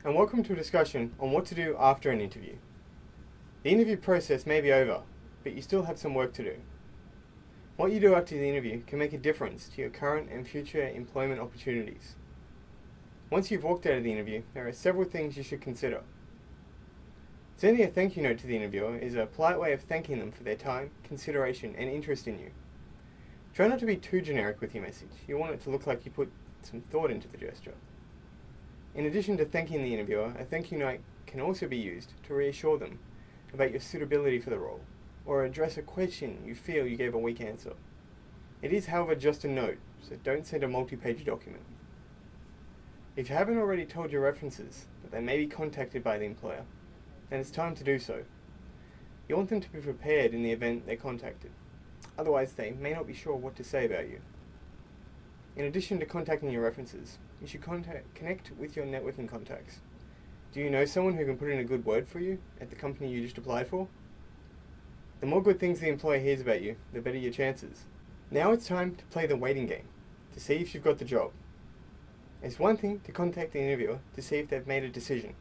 and welcome to a discussion on what to do after an interview. The interview process may be over, but you still have some work to do. What you do after the interview can make a difference to your current and future employment opportunities. Once you've walked out of the interview, there are several things you should consider. Sending a thank you note to the interviewer is a polite way of thanking them for their time, consideration, and interest in you. Try not to be too generic with your message. You want it to look like you put some thought into the gesture. In addition to thanking the interviewer, a thank you note can also be used to reassure them about your suitability for the role, or address a question you feel you gave a weak answer. It is, however, just a note, so don't send a multi-page document. If you haven't already told your references that they may be contacted by the employer, then it's time to do so. You want them to be prepared in the event they're contacted. Otherwise, they may not be sure what to say about you. In addition to contacting your references, you should connect with your networking contacts. Do you know someone who can put in a good word for you at the company you just applied for? The more good things the employer hears about you, the better your chances. Now it's time to play the waiting game, to see if you've got the job. It's one thing to contact the interviewer to see if they've made a decision,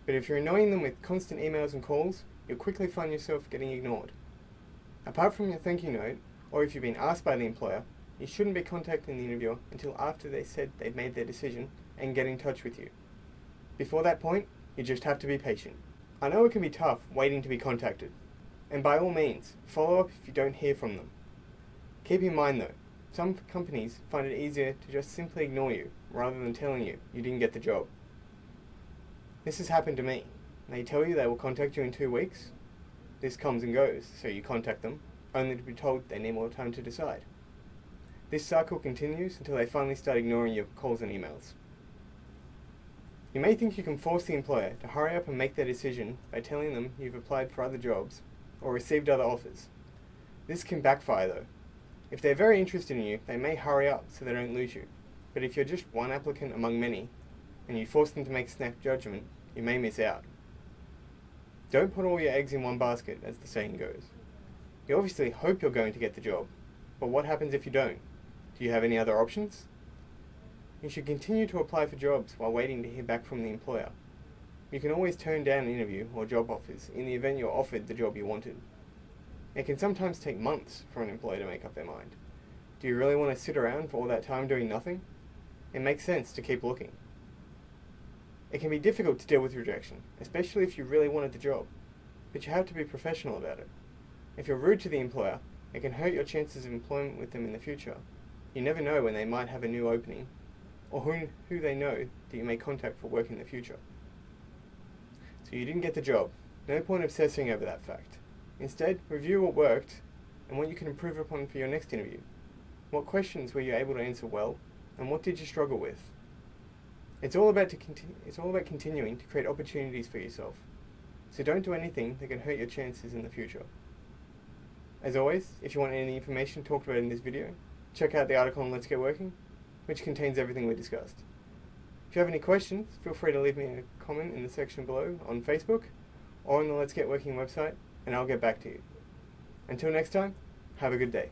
but if you're annoying them with constant emails and calls, you'll quickly find yourself getting ignored. Apart from your thank you note, or if you've been asked by the employer, you shouldn't be contacting the interviewer until after they said they've made their decision and get in touch with you. Before that point, you just have to be patient. I know it can be tough waiting to be contacted, and by all means, follow up if you don't hear from them. Keep in mind though, some companies find it easier to just simply ignore you rather than telling you you didn't get the job. This has happened to me. They tell you they will contact you in 2 weeks. This comes and goes, so you contact them, only to be told they need more time to decide. This cycle continues until they finally start ignoring your calls and emails. You may think you can force the employer to hurry up and make their decision by telling them you've applied for other jobs or received other offers. This can backfire though. If they're very interested in you, they may hurry up so they don't lose you. But if you're just one applicant among many, and you force them to make snap judgment, you may miss out. Don't put all your eggs in one basket, as the saying goes. You obviously hope you're going to get the job, but what happens if you don't? Do you have any other options? You should continue to apply for jobs while waiting to hear back from the employer. You can always turn down an interview or job offers in the event you're offered the job you wanted. It can sometimes take months for an employer to make up their mind. Do you really want to sit around for all that time doing nothing? It makes sense to keep looking. It can be difficult to deal with rejection, especially if you really wanted the job, but you have to be professional about it. If you're rude to the employer, it can hurt your chances of employment with them in the future. You never know when they might have a new opening, or who they know that you may contact for work in the future. So you didn't get the job. No point obsessing over that fact. Instead, review what worked and what you can improve upon for your next interview. What questions were you able to answer well, and what did you struggle with? It's all about continuing to create opportunities for yourself. So don't do anything that can hurt your chances in the future. As always, if you want any information talked about in this video, check out the article on Let's Get Working, which contains everything we discussed. If you have any questions, feel free to leave me a comment in the section below on Facebook or on the Let's Get Working website, and I'll get back to you. Until next time, have a good day.